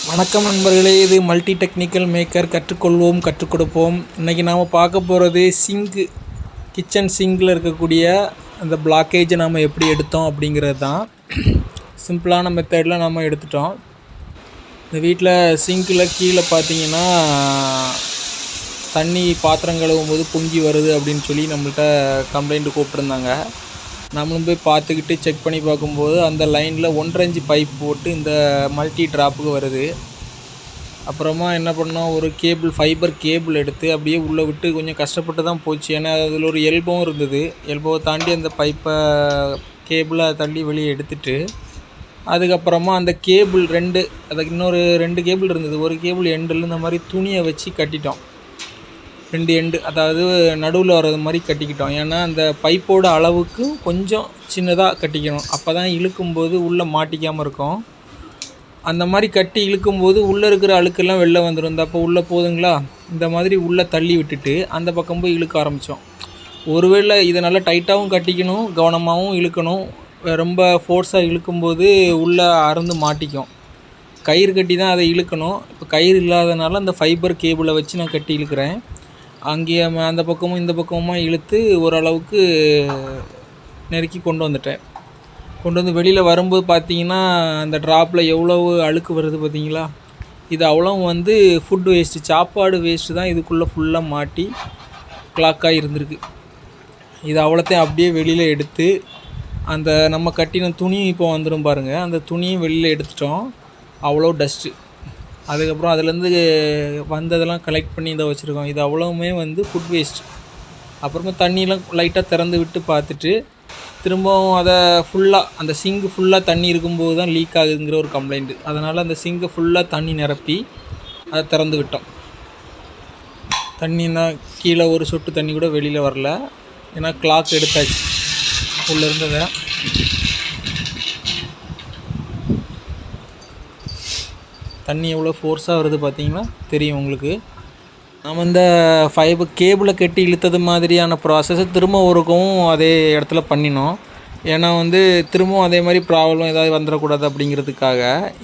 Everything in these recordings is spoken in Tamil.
வணக்கம் நண்பர்களே, இது மல்டி டெக்னிக்கல் மேக்கர். கற்றுக்கொள்வோம், கற்றுக் கொடுப்போம். இன்றைக்கி நாம் பார்க்க போகிறது கிச்சன் சிங்கில் இருக்கக்கூடிய அந்த பிளாக்கேஜை நாம் எப்படி எடுத்தோம் அப்படிங்கிறது தான். சிம்பிளான மெத்தடில் நம்ம எடுத்துட்டோம். இந்த வீட்டில் சிங்கில் கீழே பார்த்தீங்கன்னா தண்ணி பாத்திரம் கழுவும் போது பொங்கி வருது அப்படின்னு சொல்லி நம்மள்கிட்ட கம்ப்ளைண்ட்டு கூப்பிட்ருந்தாங்க. நம்மளும் போய் பார்த்துக்கிட்டு செக் பண்ணி பார்க்கும்போது அந்த லைனில் 1.5 இன்ச் பைப் போட்டு இந்த மல்டி ட்ராப்புக்கு வருது. அப்புறமா என்ன பண்ணோம், ஒரு ஃபைபர் கேபிள் எடுத்து அப்படியே உள்ளே விட்டு கொஞ்சம் கஷ்டப்பட்டு தான் போச்சு. ஏன்னா அதில் ஒரு எல்போவும் இருந்தது. எல்போவை தாண்டி அந்த கேபிளை தள்ளி வெளியே எடுத்துட்டு, அதுக்கப்புறமா அந்த கேபிள் அதுக்கு இன்னொரு 2 கேபிள் இருந்தது. ஒரு கேபிள் எண்டில் இந்த மாதிரி துணியை வச்சு கட்டிட்டோம். 2 எண்டு, அதாவது நடுவில் வர்றது மாதிரி கட்டிக்கிட்டோம். ஏன்னா அந்த பைப்போட அளவுக்கு கொஞ்சம் சின்னதாக கட்டிக்கணும். அப்போ தான் இழுக்கும்போது உள்ளே மாட்டிக்காமல் இருக்கும். அந்த மாதிரி கட்டி இழுக்கும்போது உள்ளே இருக்கிற அழுக்கெல்லாம் வெளில வந்துடும். அப்போ உள்ளே போதுங்களா, இந்த மாதிரி உள்ளே தள்ளி விட்டுட்டு அந்த பக்கம் போய் இழுக்க ஆரம்பித்தோம். ஒருவேளை இதை நல்லா டைட்டாகவும் கட்டிக்கணும், கவனமாகவும் இழுக்கணும். ரொம்ப ஃபோர்ஸாக இழுக்கும்போது உள்ளே அறுந்து மாட்டிக்கும். கயிறு கட்டி தான் அதை இழுக்கணும். இப்போ கயிறு இல்லாதனால அந்த ஃபைபர் கேபிளை வச்சு நான் கட்டி இழுக்கிறேன். அங்கேயே அந்த பக்கமும் இந்த பக்கமுமா இழுத்து ஓரளவுக்கு நெருக்கி கொண்டு வந்து வெளியில் வரும்போது பார்த்தீங்கன்னா அந்த ட்ராப்பில் எவ்வளவு அழுக்கு வருது பார்த்தீங்களா. இது அவ்வளோ ஃபுட் வேஸ்ட்டு, சாப்பாடு வேஸ்ட்டு தான் இதுக்குள்ளே ஃபுல்லாக மாட்டி கிளாக்காக இருந்திருக்கு. இது அவ்வளோத்தையும் அப்படியே வெளியில் எடுத்து அந்த நம்ம கட்டின துணியும் இப்போ வந்துடும் பாருங்கள், அந்த துணியும் வெளியில் எடுத்துட்டோம். அவ்வளோ டஸ்ட்டு. அதுக்கப்புறம் அதுலேருந்து வந்ததெல்லாம் கலெக்ட் பண்ணி இதை வச்சுருக்கோம். இது அவ்வளோவுமே ஃபுட் வேஸ்ட். அப்புறமா தண்ணியெலாம் லைட்டாக திறந்து விட்டு பார்த்துட்டு திரும்பவும் அதை ஃபுல்லாக அந்த சிங்கு ஃபுல்லாக தண்ணி இருக்கும்போது தான் லீக் ஆகுதுங்கிற ஒரு கம்ப்ளைண்ட்டு. அதனால் அந்த சிங்கை ஃபுல்லாக தண்ணி நிரப்பி அதை திறந்து விட்டோம். தண்ணின்னா கீழே ஒரு சொட்டு தண்ணி கூட வெளியில் வரல. ஏன்னா கிளாக் எடுத்தாச்சு உள்ளே இருந்ததை. தண்ணி எவ்வளோ ஃபோர்ஸாக வருது பார்த்தீங்கன்னா தெரியும் உங்களுக்கு. நம்ம இந்த ஃபைபர் கேபிளை கட்டி இழுத்தது மாதிரியான ப்ராசஸை திரும்ப ஒருக்கவும் அதே இடத்துல பண்ணினோம். ஏன்னா திரும்பவும் அதே மாதிரி ப்ராப்ளம் ஏதாவது வந்துடக்கூடாது அப்படிங்கிறதுக்காக.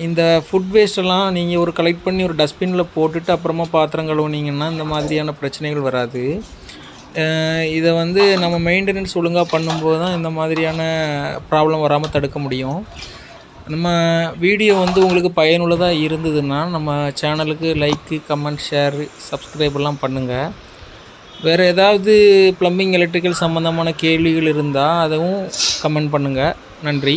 இந்த ஃபுட் வேஸ்ட்டெல்லாம் நீங்கள் ஒரு கலெக்ட் பண்ணி ஒரு டஸ்ட்பினில் போட்டுட்டு அப்புறமா பாத்திரம் கழுவுனீங்கன்னா இந்த மாதிரியான பிரச்சனைகள் வராது. இதை நம்ம மெயின்டெனன்ஸ் ஒழுங்காக பண்ணும்போது தான் இந்த மாதிரியான ப்ராப்ளம் வராமல் தடுக்க முடியும். நம்ம வீடியோ உங்களுக்கு பயனுள்ளதாக இருந்ததுன்னா நம்ம சேனலுக்கு லைக்கு, கமெண்ட், ஷேரு, சப்ஸ்கிரைபெல்லாம் பண்ணுங்கள். வேறு ஏதாவது ப்ளம்பிங், எலக்ட்ரிக்கல் சம்மந்தமான கேள்விகள் இருந்தால் அதுவும் கமெண்ட் பண்ணுங்கள். நன்றி.